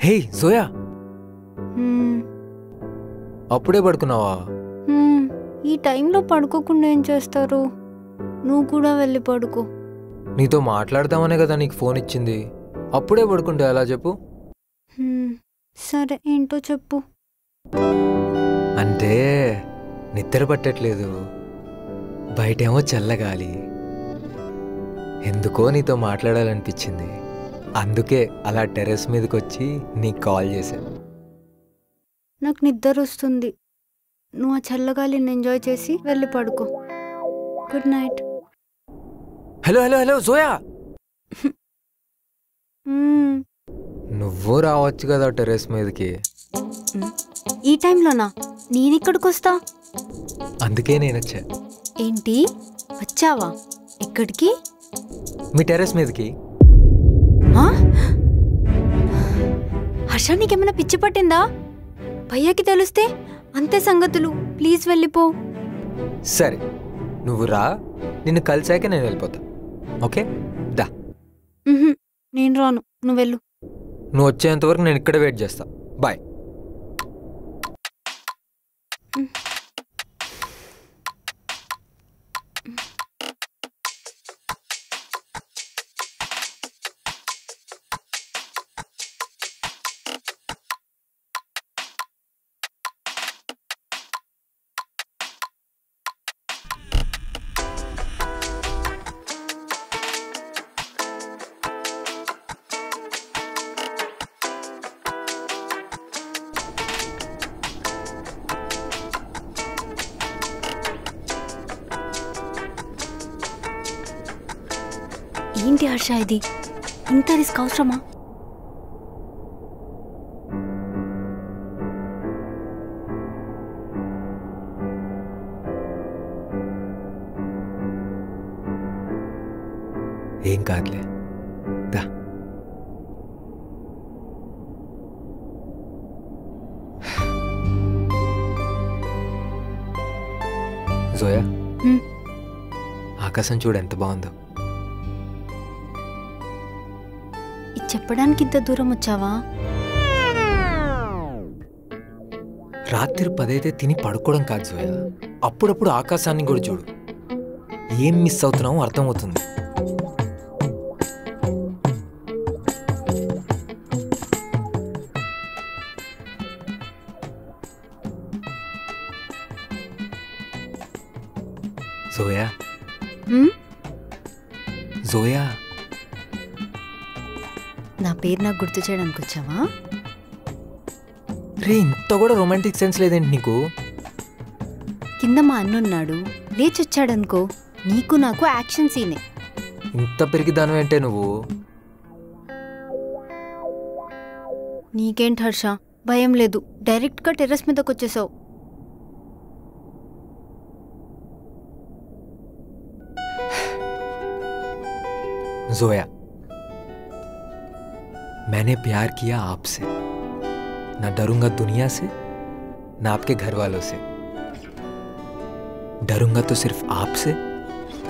హే జోయా, అప్పుడే పడుకున్నావా? ఈ టైంలో పడుకోకుండా ఏం చేస్తారు? నువ్వు కూడా వెళ్ళి పడుకో. నీతో మాట్లాడదామనే కదా నీకు ఫోన్ ఇచ్చింది. అప్పుడే పడుకుంటే ఎలా చెప్పు? సరే, ఏంటో చెప్పు. అంటే నిద్ర పట్టట్లేదు, బయటేమో చల్లగాలి, ఎందుకో నీతో మాట్లాడాలనిపించింది. అందుకే అలా టెర్రస్ మీదకి వచ్చి నీకు కాల్ చేశాను. నాకు నిద్ర వస్తుంది. నువ్వు ఆ చల్లగాలిని ఎంజాయ్ చేసి వెళ్ళి పడుకో. Good night. Hello hello hello Zoya, నువ్వు రావచ్చు కదా టెర్రస్ మీదకి. ఈ టైంలోనా? నేనెక్కడికి వస్తా? అందుకే నేను వచ్చా. ఏంటి, వచ్చావా? ఎక్కడికి? మీ టెర్రస్ మీదకి. హర్ష, నీకేమైనా పిచ్చి పట్టిందా? భయ్యాకి తెలిస్తే అంతే సంగతులు. ప్లీజ్ వెళ్ళిపో. సరే, నువ్వు రా, నిన్ను కలిసాక నేను వెళ్ళిపోతా. ఓకే దా. నేను రాను, నువ్వు వెళ్ళు. నువ్వు వచ్చేంత వరకు నేను ఇక్కడ వెయిట్ చేస్తా. బాయ్. ఏంటి హర్ష ఇది? ఇంత రిస్క్ అవసరమా? ఏం కాదులే, దా. జోయా, ఆకాశం చూడు ఎంత బాగుందో. చెప్పడానికి ఇంత దూరం వచ్చావా? రాత్రి 10 అయితే తిని పడుకోవడం కాదు జోయా, అప్పుడప్పుడు ఆకాశాన్ని కూడా చూడు. ఏం మిస్ అవుతున్నావో అర్థమవుతుంది. జోయా, జోయా, నా పేరు నాకు గుర్తు చేయడానికి వచ్చావా? రే, ఇంత కూడా రొమాంటిక్ సెన్స్ లేదేంటి నీకు? కింద మా అన్నున్నాడు, లేచొచ్చాడనుకో, నీకు నాకు యాక్షన్ సీనే. ఇంత పెరిగిదాను అంటే నువ్వు. నీకేంటి హర్ష, భయం లేదు? డైరెక్ట్గా టెర్రస్ మీదకి వచ్చేసావు. जोया, मैंने प्यार किया आपसे, ना डरूंगा दुनिया से, ना आपके घर वालों से। डरूंगा तो सिर्फ आपसे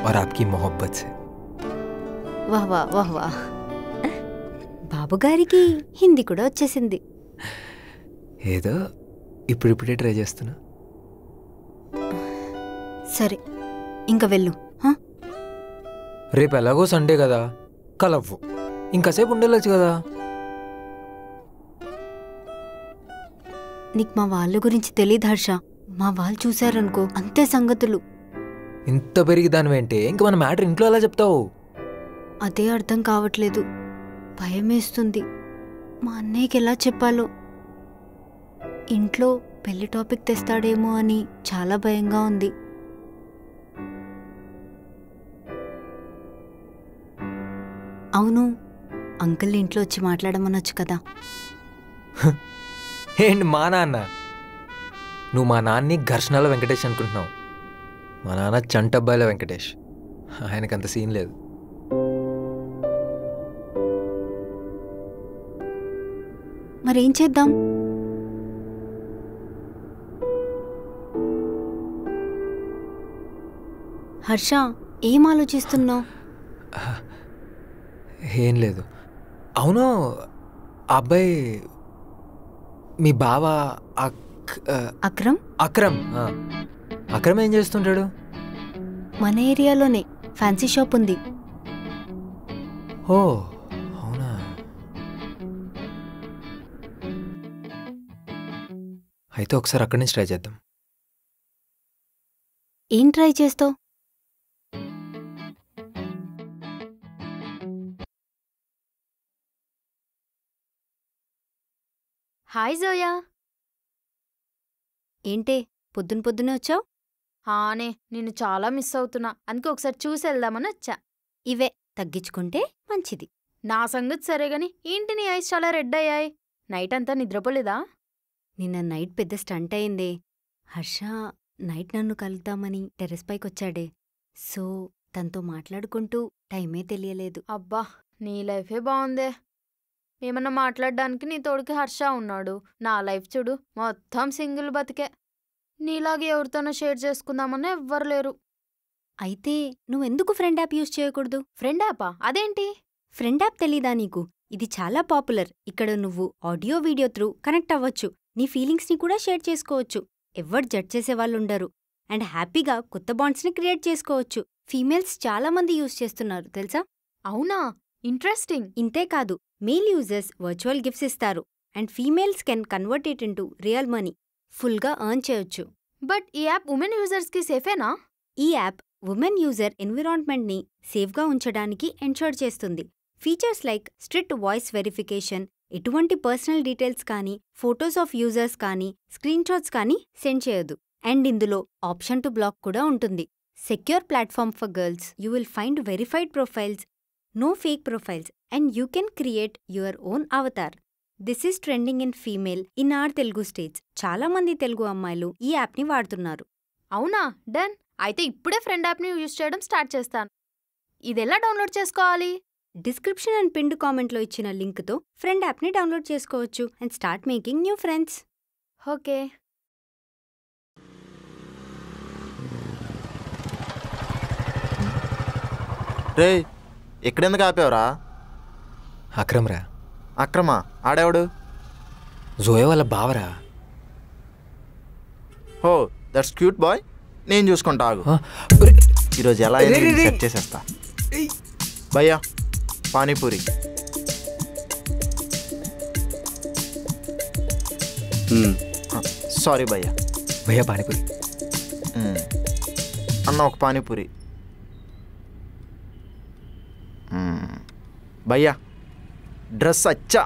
और आपकी मोहब्बत से। वाह वाह वाह वाह, బాబు గారికి హిందీ కూడా వచ్చేసింది. ఏదో ఇప్పుడిప్పుడే ట్రై చేస్తున్నా. సరే, ఇంకా వెళ్ళు. రేపు ఎలాగో సండే కదా, కలవ్వు, ఇంకాసేపు ఉండేలచ్చు కదా. నీకు మా వాళ్ళ గురించి తెలీదు హర్ష. మా వాళ్ళు చూశారనుకో, అంతే సంగతులు. ఇంత పెరిగి దానివేంటే ఇంక మన మ్యాటర్ ఇంట్లో ఎలా చెప్తావు? అదే అర్థం కావట్లేదు, భయమేస్తుంది. మా అన్నయ్యకి ఎలా చెప్పాలో. ఇంట్లో పెళ్లి టాపిక్ తెస్తాడేమో అని చాలా భయంగా ఉంది. అవును, అంకుల్ ఇంట్లో వచ్చి మాట్లాడమనొచ్చు కదా. ఏంటి మా నాన్న? నువ్వు మా నాన్ని ఘర్షణల వెంకటేష్ అనుకుంటున్నావు. మా నాన్న చంటబ్బాయిల వెంకటేష్, ఆయనకంత సీన్ లేదు. మరేం చేద్దాం? హర్ష, ఏం ఆలోచిస్తున్నావు? ఏం లేదు. అవును, ఆ అబ్బాయి మీ బావ అక్రమ్ అక్రమ్ అక్రమ్ ఏం చేస్తుంటాడు? మన ఏరియాలోనే ఫ్యాన్సీ షాప్ ఉంది. ఓ అవునా? అయితే ఒకసారి అక్కడి నుంచి ట్రై చేద్దాం. ఏం ట్రై చేస్తావు? హాయ్ జోయా. ఏంటే పొద్దున్నే వచ్చావు? హానే, నిన్ను చాలా మిస్ అవుతున్నా, అందుకే ఒకసారి చూసి వెళ్దామని వచ్చా. ఇవే తగ్గించుకుంటే మంచిది. నా సంగతి సరేగాని, ఏంటి నీ ఐస్ చాలా రెడ్ అయ్యాయి? నైట్ అంతా నిద్రపోలేదా? నిన్న నైట్ పెద్ద స్టంట్ అయిందే. హర్ష నైట్ నన్ను కలుద్దామని టెర్రస్ పైకొచ్చాడే. సో తనతో మాట్లాడుకుంటూ టైమే తెలియలేదు. అబ్బా, నీ లైఫే బావుందే. ఏమన్నా మాట్లాడడానికి నీ తోడికి హర్ష ఉన్నాడు. నా లైఫ్ చూడు, మొత్తం సింగిల్ బతికే. నీలాగే ఎవరితోనో షేర్ చేసుకుందామన్నా ఎవ్వరు లేరు. అయితే నువ్వెందుకు ఫ్రెండ్ యాప్ యూజ్ చేయకూడదు? ఫ్రెండ్ యాపా? అదేంటి? ఫ్రెండ్ యాప్ తెలీదా నీకు? ఇది చాలా పాపులర్. ఇక్కడ నువ్వు ఆడియో వీడియో త్రూ కనెక్ట్ అవ్వచ్చు. నీ ఫీలింగ్స్ని కూడా షేర్ చేసుకోవచ్చు. ఎవ్వరు జడ్జ్ చేసేవాళ్ళుండరు. అండ్ హ్యాపీగా కొత్త బాండ్స్ని క్రియేట్ చేసుకోవచ్చు. ఫీమేల్స్ చాలా మంది యూజ్ చేస్తున్నారు తెలుసా? అవునా? ఇంట్రెస్టింగ్. ఇంతేకాదు, మేల్ యూజర్స్ వర్చువల్ గిఫ్ట్స్ ఇస్తారు. And females can convert it into real money. ఫుల్గా ఎర్న్ చేయొచ్చు. బట్ ఈ యాప్ ఉమెన్ యూజర్స్కి సేఫేనా? ఈ యాప్ ఉమెన్ యూజర్ ఎన్విరాన్మెంట్ని సేఫ్గా ఉంచడానికి ఎన్షూర్ చేస్తుంది. Features like strict voice verification, ఎటువంటి పర్సనల్ డీటెయిల్స్ కానీ, ఫొటోస్ ఆఫ్ యూజర్స్ కానీ, స్క్రీన్షాట్స్ కానీ సెండ్ చేయదు. అండ్ ఇందులో ఆప్షన్ టు బ్లాక్ కూడా ఉంటుంది. Secure platform for girls. You will find verified profiles, no fake profiles, and you can create your own avatar. This is trending in female in our Telugu states. చాలా మంది తెలుగు అమ్మాయిలు ఈ యాప్ని వాడుతున్నారు. అవునా? డన్. అయితే ఇప్పుడే ఫ్రెండ్ యాప్ని యూజ్ చేయడం స్టార్ట్ చేస్తాను. ఇదెలా డౌన్లోడ్ చేసుకోవాలి? డిస్క్రిప్షన్ అండ్ పిన్డ్ కామెంట్లో ఇచ్చిన లింక్తో ఫ్రెండ్ యాప్ని డౌన్లోడ్ చేసుకోవచ్చు and start making new friends. Okay. రే, ఎక్కడెందుకు ఆపావురా? అక్రమ్ రా. అక్రమా? ఆడేవాడు? జోయా వాళ్ళ బావరా. హో, దట్స్ క్యూట్ బాయ్. నేను చూసుకుంటా, ఆగు. ఈరోజు ఎలా సెట్ చేసేస్తా. భయ్యా పానీపూరి. సారీ భయ్యా. భయ్యా పానీపూరి. అన్న ఒక పానీపూరి. భయ్యా డ్రెస్ అచ్చా.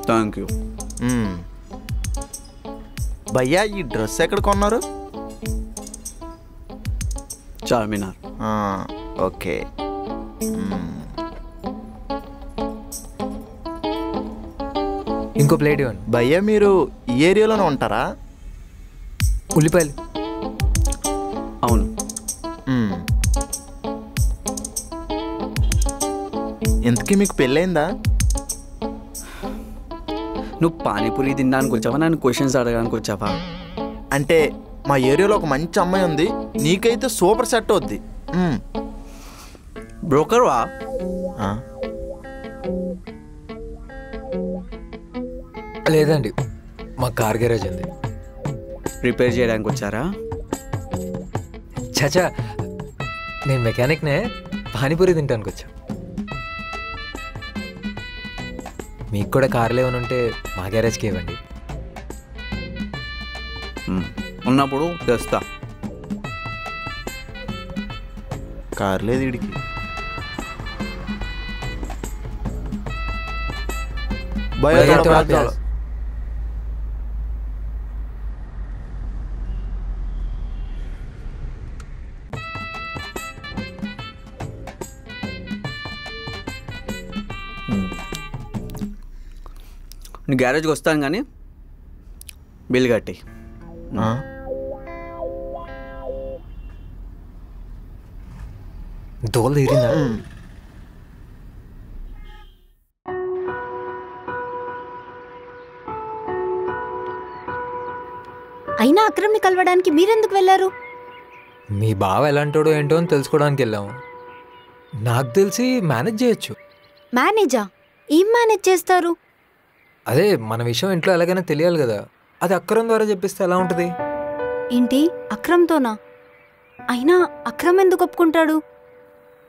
Thank you. భయ్యా ఈ డ్రెస్ ఎక్కడ కొన్నారు? చార్మినార్. ఓకే. ఇంకో ప్లేట్ ఇవ్వండి. భయ్యా మీరు ఈ ఏరియాలోనే ఉంటారా? ఉల్లిపాయలు. అవును. ఇంతకీ మీకు పెళ్ళయిందా? నువ్వు పానీపూరి తినడానికి వచ్చావా, నన్ను క్వశ్చన్స్ అడగడానికి వచ్చావా? అంటే మా ఏరియాలో ఒక మంచి అమ్మాయి ఉంది, నీకైతే సూపర్ సెట్ అవుద్ది. బ్రోకర్ వా? లేదండి, మా కార్ గ్యారేజ్ ఉంది. రిపేర్ చేయడానికి వచ్చారా? చాచా, నేను మెకానిక్నే. పానీపూరి తింటానికి వచ్చా. మీకు కూడా కార్లు ఏమైనా ఉంటే మా గ్యారేజ్కి ఇవ్వండి. ఉన్నప్పుడు తెస్తా. కార్ లేదు వీడికి. నీ గ్యారేజ్కి వస్తాను కానీ బిల్ కట్టి. దోలు తీరిందా? అయినా అక్రమ్ని కలవడానికి మీరెందుకు వెళ్లారు? మీ బావ ఎలాంటోడో ఏంటో అని తెలుసుకోవడానికి వెళ్ళాము. నాకు తెలిసి మేనేజ్ చేయొచ్చు. మేనేజా? ఏం మేనేజ్ చేస్తారు? అదే మన విషయం ఇంట్లో ఎలాగైనా తెలియాలి కదా, అది అక్రమ్ ద్వారా చెప్పిస్తే ఎలా ఉంటుంది? ఏంటి అక్రమ్తోనా? అయినా అక్రమ్ ఎందుకు ఒప్పుకుంటాడు?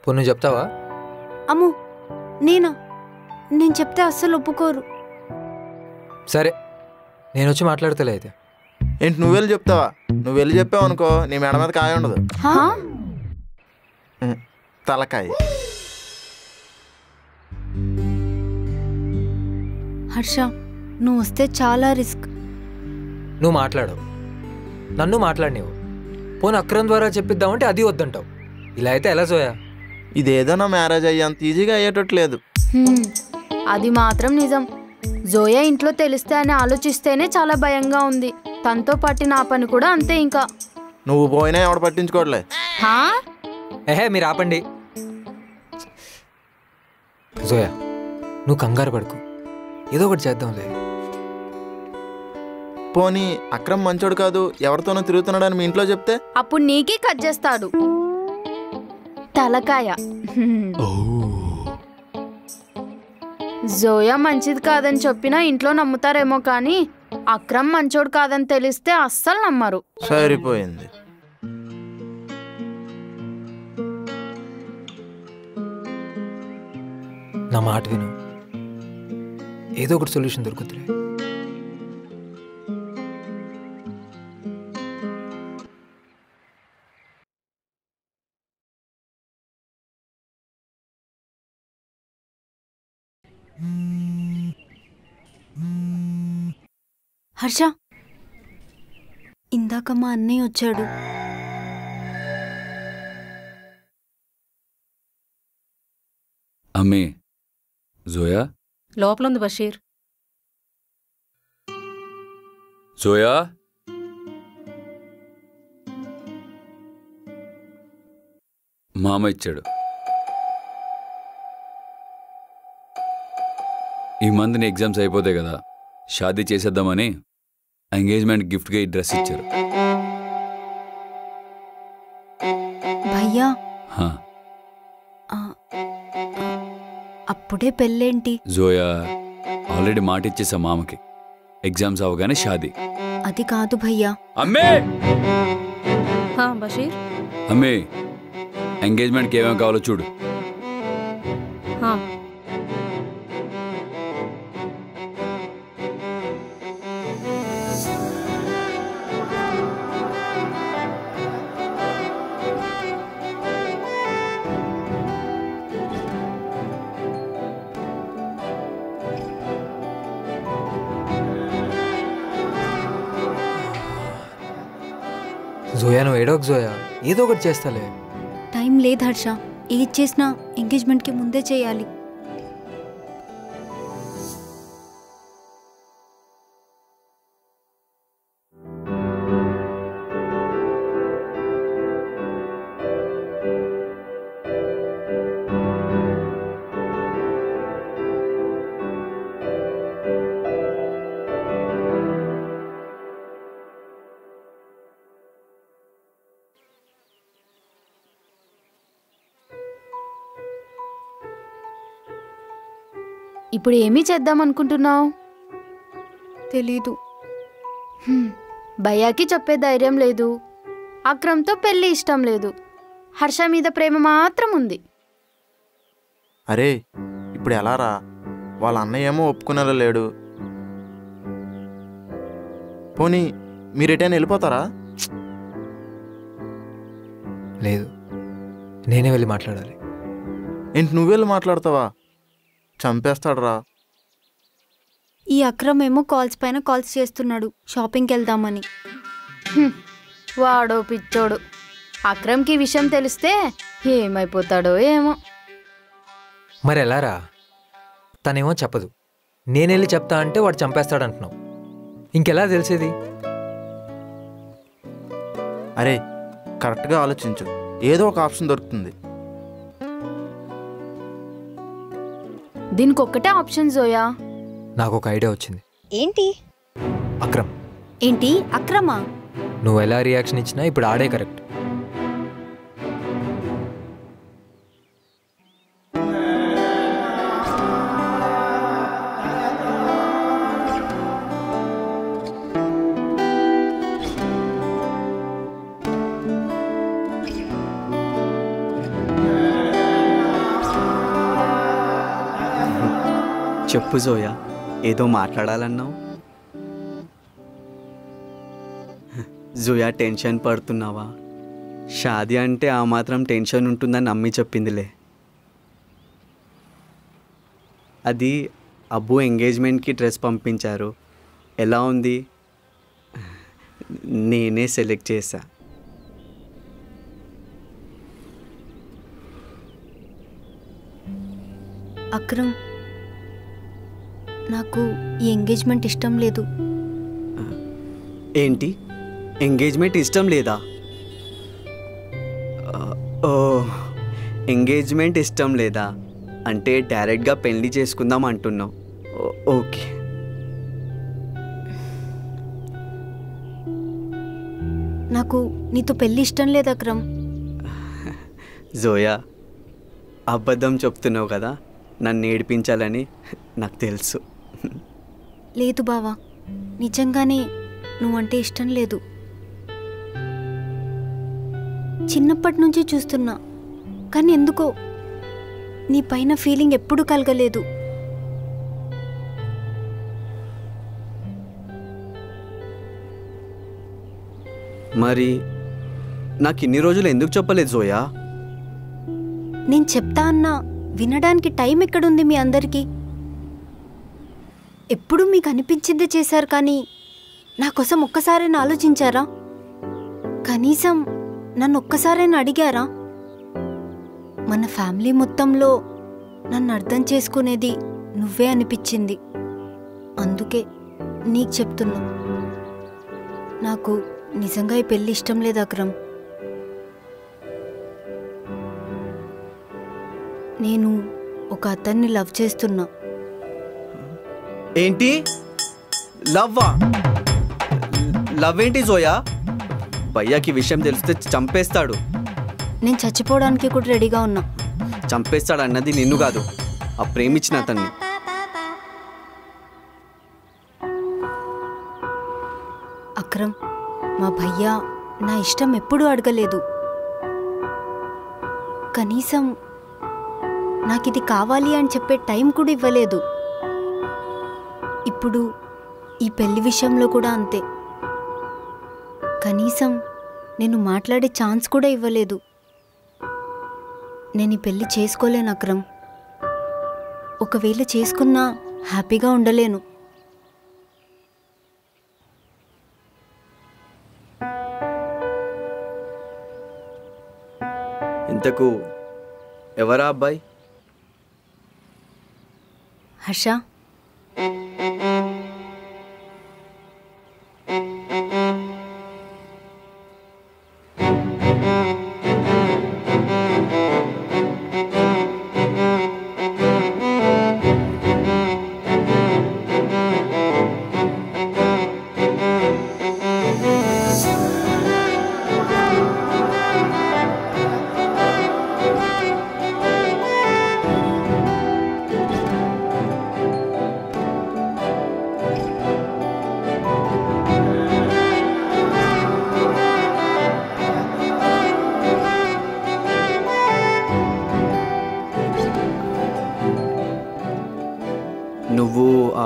పొన్ను చెప్తావా? అమ్ము నేనా? నేను చెప్తే అస్సలు ఒప్పుకోరు. సరే నేను వచ్చి మాట్లాడతలే అయితే. ఏంటి నువ్వు వెళ్ళి చెప్తావా? నువ్వు వెళ్ళి చెప్పావు అనుకో నీ మెడ మీద కాయ ఉండదు, హా? తలకాయ. హర్ష నువ్వు వస్తే చాలా రిస్క్. నువ్వు మాట్లాడవు, నన్ను మాట్లాడినవు. పోను అక్రమ్ ద్వారా చెప్పిద్దామంటే అది వద్దంటావు. ఇలా అయితే ఎలా జోయా? ఇదేదో నా మ్యారేజ్ అయ్యేంత ఈజీగా అయ్యేటట్లేదు. అది మాత్రం నిజం. జోయా ఇంట్లో తెలిస్తే అని ఆలోచిస్తేనే చాలా భయంగా ఉంది. తనతో పాటు నా పని కూడా అంతే. ఇంకా నువ్వు పోయినా ఎవడ పట్టించుకోవట్లే. హా? ఏహే మీరు ఆపండి. జోయా నువ్వు కంగారు పడుకు, ఏదో ఒకటి చేద్దాంలే. పోనీ అక్రమ్ మంచోడు కాదు, ఎవరితోనో తిరుగుతున్నాడని మీ ఇంట్లో చెప్తే? అప్పుడు నీకే కట్ చేస్తాడు తలకాయ. జోయా మంచిది కాదని చెప్పినా ఇంట్లో నమ్ముతారేమో, కానీ అక్రమ్ మంచోడు కాదని తెలిస్తే అస్సలు నమ్మరు. సరిపోయింది. నా మాట విను, ఏదో ఒకటి సొల్యూషన్ దొరుకుతుంది. హర్ష ఇందాక మా అన్నయ్య వచ్చాడు. అమ్మే జోయా? లోపలుంది బషీర్. జోయా మామ ఇచ్చాడు. ఈ మంత్ నీ ఎగ్జామ్స్ అయిపోతాయి కదా, షాదీ చేసేద్దామని ఎంగేజ్మెంట్ గిఫ్ట్గా ఈ డ్రెస్ ఇచ్చారు. భయ్యా హా. అప్పుడే పెళ్ళేంటి? జోయా ఆల్రెడీ మాట ఇచ్చేసా మామకి, ఎగ్జామ్స్ అవగానే షాదీ. అది కాదు భయ్యా. అమ్మే హా బషీర్. అమ్మే ఎంగేజ్మెంట్కి ఏమేమి కావాలో చూడు. హా జోయా నువ్వు ఏడోక్ జోయా, ఏదో ఒకటి చేస్తాలే. టైం లేదు హర్ష, ఏది చేసినా ఎంగేజ్మెంట్కి ముందే చేయాలి. ఇప్పుడు ఏమీ చేద్దామనుకుంటున్నావు? తెలీదు. భయ్యాకి చెప్పే ధైర్యం లేదు, అక్రమ్తో పెళ్ళి ఇష్టం లేదు, హర్ష మీద ప్రేమ మాత్రం ఉంది. అరే ఇప్పుడు ఎలా రా? వాళ్ళ అన్నయ్య ఏమో ఒప్పుకునేలా లేడు. పోనీ మీరు ఎటైనా వెళ్ళిపోతారా? లేదు, నేనే వెళ్ళి మాట్లాడాలి. ఏంటి నువ్వు వెళ్ళి మాట్లాడతావా? చంపేస్తాడు రా. ఈ అక్రమ్ ఏమో కాల్స్ పైన కాల్స్ చేస్తున్నాడు షాపింగ్కి వెళ్దామని. వాడో పిచ్చోడు. అక్రమ్కి విషయం తెలిస్తే ఏమైపోతాడో ఏమో. మరి ఎలా రా? తనేమో చెప్పదు, నేనెళ్ళి చెప్తా అంటే వాడు చంపేస్తాడంటున్నావు. ఇంకెలా తెలిసేది? అరే కరెక్ట్గా ఆలోచించు, ఏదో ఒక ఆప్షన్ దొరుకుతుంది. దీనికి ఒక్కటే ఆప్షన్ జోయా. నాకు ఒక ఐడియా వచ్చింది. ఏంటి? అక్రమ్. ఏంటి అక్రమా? నువ్వు ఎలా రియాక్షన్ ఇచ్చినా ఇప్పుడు ఆడే కరెక్ట్. చెప్పు జోయా, ఏదో మాట్లాడాలన్నావు. జోయా, టెన్షన్ పడుతున్నావా? షాదీ అంటే ఆ మాత్రం టెన్షన్ ఉంటుందని అమ్మి చెప్పిందిలే. అది అబ్బు ఎంగేజ్మెంట్కి డ్రెస్ పంపించారు. ఎలా ఉంది? నేనే సెలెక్ట్ చేశా. అక్రమ్, నాకు ఈ ఎంగేజ్మెంట్ ఇష్టం లేదు. ఏంటి, ఎంగేజ్మెంట్ ఇష్టం లేదా? ఓ, ఎంగేజ్మెంట్ ఇష్టం లేదా అంటే డైరెక్ట్గా పెళ్లి చేసుకుందాం అంటున్నావు. ఓకే. నాకు నీతో పెళ్ళి ఇష్టం లేదు అక్రమ్. జోయా, అబద్ధం చెప్తున్నావు కదా, నన్ను ఏడిపించాలని నాకు తెలుసు. లేదు బావా, నిజంగానే నువ్వంటే ఇష్టం లేదు. చిన్నప్పటి నుంచి చూస్తున్నా, కానీ ఎందుకో నీ పైన ఫీలింగ్ ఎప్పుడూ కలగలేదు. మరి నాకు ఇన్ని రోజులు ఎందుకు చెప్పలేదు జోయా? నేను చెప్తా అన్నా వినడానికి టైం ఎక్కడుంది మీ అందరికీ? ఎప్పుడు మీకు అనిపించిందే చేశారు, కానీ నా కోసం ఒక్కసారైనా ఆలోచించారా? కనీసం నన్ను ఒక్కసారైనా అడిగారా? మన ఫ్యామిలీ మొత్తంలో నన్ను అర్థం చేసుకునేది నువ్వే అనిపించింది. అందుకే నీకు చెప్తున్నా, నాకు నిజంగా ఈ పెళ్ళి ఇష్టం లేదు అక్రమ్. నేను ఒక అతన్ని లవ్ చేస్తున్నా. ఏంటి, లవ్వా? లవ్ ఏంటి జోయా? భయ్యాకి విషయం తెలిస్తే చంపేస్తాడు. నేను చచ్చిపోవడానికి కూడా రెడీగా ఉన్నా. చంపేస్తాడు అన్నది నిన్ను కాదు, ఆ ప్రేమించిన అతన్ని. అక్రమ్, మా భయ్యా నా ఇష్టం ఎప్పుడూ అడగలేదు. కనీసం నాకిది కావాలి అని చెప్పే టైం కూడా ఇవ్వలేదు. ఇప్పుడు ఈ పెళ్లి విషయంలో కూడా అంతే. కనీసం నేను మాట్లాడే ఛాన్స్ కూడా ఇవ్వలేదు. నేను ఈ పెళ్లి చేసుకోలేను అక్రమ్. ఒకవేళ చేసుకున్నా హ్యాపీగా ఉండలేను. ఇంతకు ఎవరా అబ్బాయి? హర్ష, నువ్వు ఆ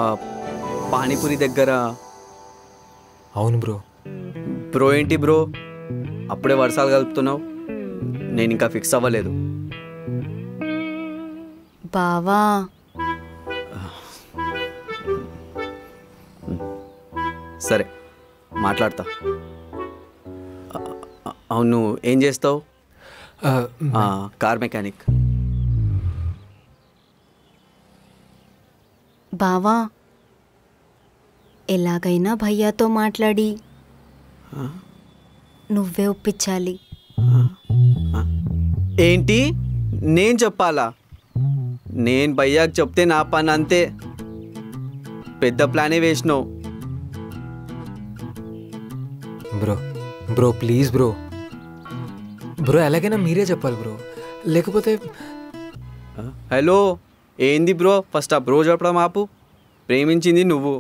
పానీపూరి దగ్గర? అవును బ్రో. బ్రో ఏంటి బ్రో, అప్పుడే వర్షాలు కలుపుతున్నావు? నేను ఇంకా ఫిక్స్ అవ్వలేదు. బావా, సరే మాట్లాడతా. అవును, ఏం చేస్తావు? Car mechanic. బావా, ఎలాగైనా భయ్యాతో మాట్లాడి నువ్వే ఒప్పించాలి. ఏంటి, నేను చెప్పాలా? నేను భయ్యాకి చెప్తే నా పని అంతే. పెద్ద ప్లానే వేసినావు. Bro bro please bro. Bro ఎలాగైనా మీరే చెప్పాలి బ్రో, లేకపోతే. హలో, ఏంది బ్రో? ఫస్ట్ ఆ బ్రో చెప్పడం ఆపు. ప్రేమించింది నువ్వు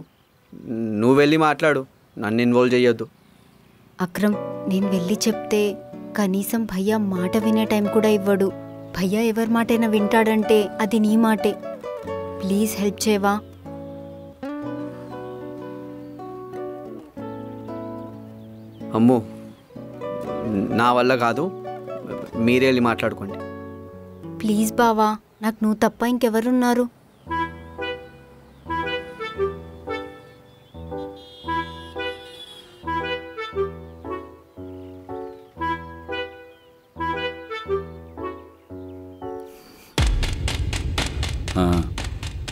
వెళ్ళి మాట్లాడు, నన్ను ఇన్వాల్వ్ చెయ్యొద్దు. అక్రమ్, నేను వెళ్ళి చెప్తే కనీసం భయ్యా మాట వినే టైం కూడా ఇవ్వడు. భయ్యా ఎవరి మాటైనా వింటాడంటే అది నీ మాటే. ప్లీజ్ హెల్ప్ చేయవా? అమ్మో, నా వల్ల కాదు, మీరే వెళ్ళి మాట్లాడుకోండి. ప్లీజ్ బావా, నాకు నువ్వు తప్ప ఇంకెవరున్నారు?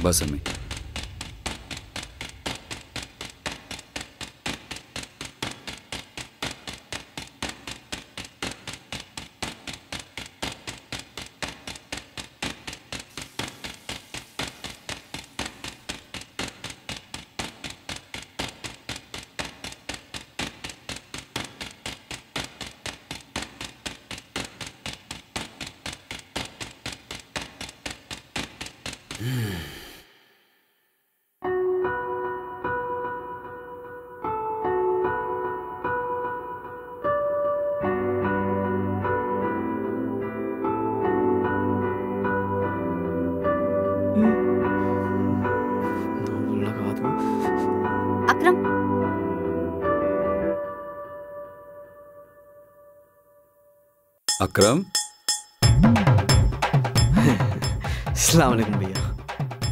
బస్ అమ్మి. నా వల్ల కాదు. అక్రమ్, అక్రమ్, అస్సలాము అలైకుం భయ్యా.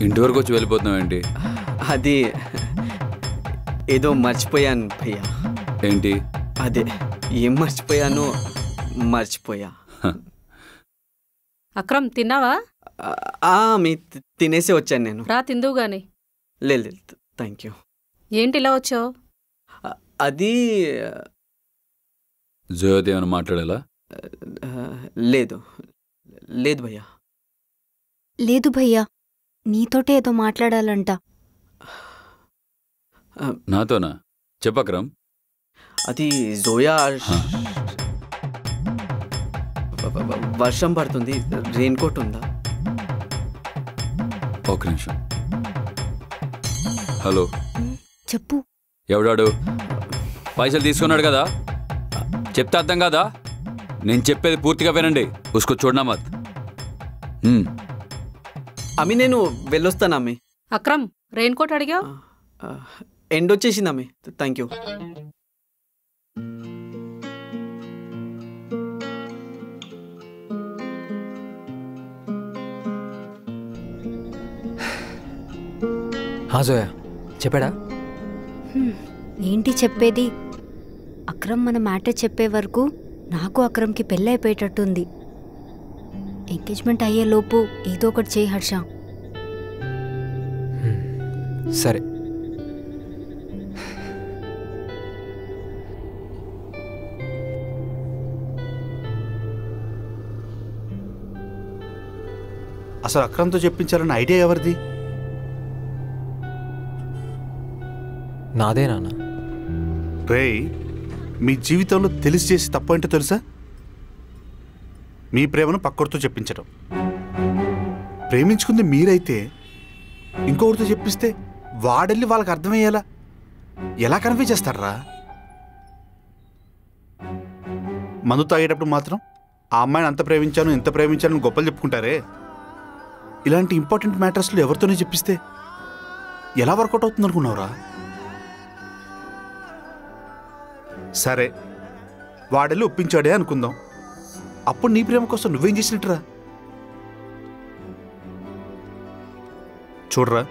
ఇంటి వరకు వచ్చి వెళ్ళిపోతున్నావు ఏంటి? అది ఏదో మర్చిపోయాను భయ్యా. ఏంటి? అదే ఏం మర్చిపోయానో మర్చిపోయా. అక్రమ్ తిన్నావా? మీ తినేసి వచ్చాను నేను. రా తిందువు గాని. లేదు థ్యాంక్ యూ. ఏంటి ఇలా వచ్చావు? అది జోయతో ఏమైనా మాట్లాడాలా? లేదు లేదు భయ్యా. లేదు భయ్యా, నీతోటే ఏదో మాట్లాడాలంట. నాతోనా? చెప్పక్రమ్. అది జోయా, వర్షం పడుతుంది, రెయిన్ కోట్ ఉందా? ఒక నిమిషం. హలో, చెప్పు. ఎవడాడు? పైసలు తీసుకున్నాడు కదా, చెప్తే అర్థం కాదా? నేను చెప్పేది పూర్తిగా వినండి. ఉస్కో చూడనా మత్. అమ్మి నేను వెళ్ళొస్తాను అమ్మి. అక్రమ్, రెయిన్ కోట్ అడిగావు? ఎండ్ వచ్చేసింది అమ్మి. Thank you. జోయా చెప్పాడా? ఏంటి చెప్పేది? అక్రమ్ మన మ్యాటర్ చెప్పే వరకు నాకు అక్రమ్కి పెళ్ళైపోయేటట్టుంది. ఎంగేజ్మెంట్ అయ్యేలోపు ఏదో ఒకటి చేయి హర్ష. సరే. అసలు అక్రమ్తో చెప్పించాలన్న ఐడియా ఎవరిది? నాదే నాన్న. రేయ్, మీ జీవితంలో తెలిసి చేసి తప్పు ఏంటో తెలుసా? మీ ప్రేమను పక్కోడితో చెప్పించడం. ప్రేమించుకుంది మీరైతే ఇంకొకరితో చెప్పిస్తే వాడెళ్ళి వాళ్ళకి అర్థమయ్యేలా ఎలా కన్వే చేస్తారా? మందు తాగేటప్పుడు మాత్రం ఆ అమ్మాయిని అంత ప్రేమించాను ఇంత ప్రేమించాను గొప్పలు చెప్పుకుంటారే. ఇలాంటి ఇంపార్టెంట్ మ్యాటర్స్లో ఎవరితోనే చెప్పిస్తే ఎలా వర్కౌట్ అవుతుంది అనుకున్నావురా? సరే, వాడెళ్ళి ఒప్పించాడే అనుకుందాం. అప్పుడు నీ ప్రేమ కోసం నువ్వేం చేసినట్టురా? చూడరా,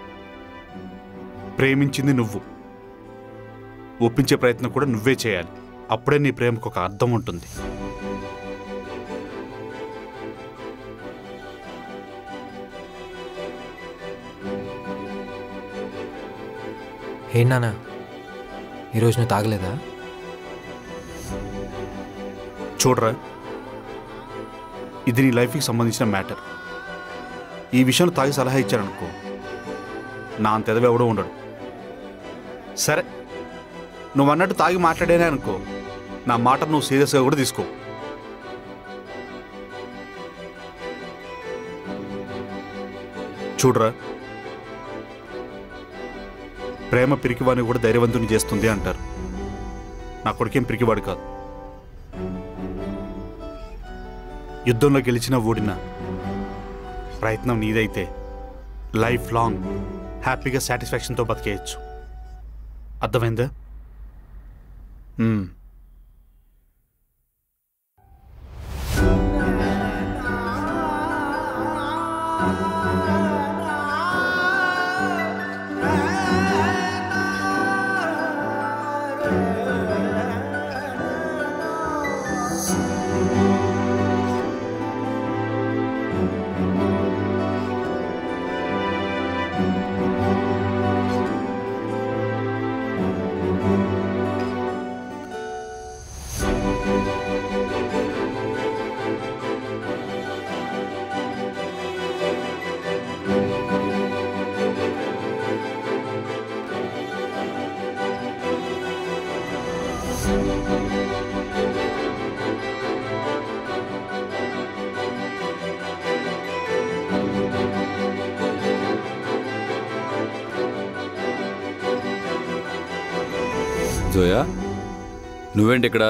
ప్రేమించింది నువ్వు, ఒప్పించే ప్రయత్నం కూడా నువ్వే చేయాలి. అప్పుడే నీ ప్రేమకు ఒక అర్థం ఉంటుంది. ఏంటి నాన్న, ఈరోజు నువ్వు తాగలేదా? చూడరా, ఇది నీ లైఫ్కి సంబంధించిన మ్యాటర్. ఈ విషయంలో తాగి సలహా ఇచ్చారనుకో, నా అంత ఎదవ ఎవడో ఉండడు. సరే, నువ్వు అన్నట్టు తాగి మాట్లాడేనే అనుకో, నా మాట నువ్వు సీరియస్గా కూడా తీసుకో. చూడరా, ప్రేమ పిరికివాడిని కూడా ధైర్యవంతుని చేస్తుంది అంటారు. నా కొడుకేం పిరికివాడు కాదు. యుద్ధంలో గెలిచినా ఓడినా ప్రయత్నం నీదైతే లైఫ్ లాంగ్ హ్యాపీగా సాటిస్ఫాక్షన్తో బతికేయచ్చు. అర్థమైందా? జోయా, నువ్వేంటి ఇక్కడ?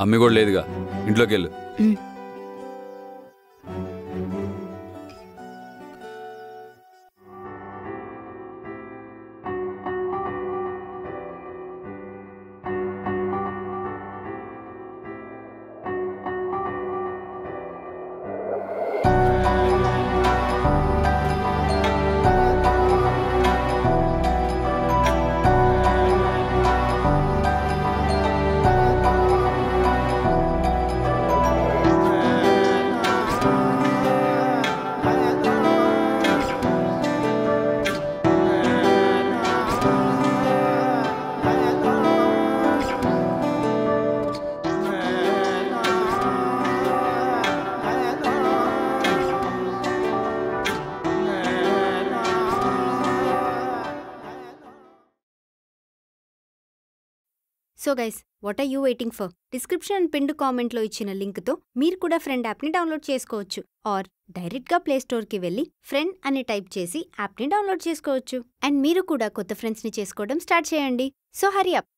అమ్మి కూడా లేదుగా, ఇంట్లోకి వెళ్ళు. So guys, what are you waiting for? Description and pinned కామెంట్లో ఇచ్చిన లింక్తో మీరు కూడా ఫ్రెండ్ యాప్ని డౌన్లోడ్ చేసుకోవచ్చు. ఆర్ డైరెక్ట్గా ప్లేస్టోర్కి వెళ్ళి ఫ్రెండ్ అని టైప్ చేసి యాప్ని డౌన్లోడ్ చేసుకోవచ్చు. అండ్ మీరు కూడా కొత్త ఫ్రెండ్స్ని చేసుకోవడం స్టార్ట్ చేయండి. So hurry up.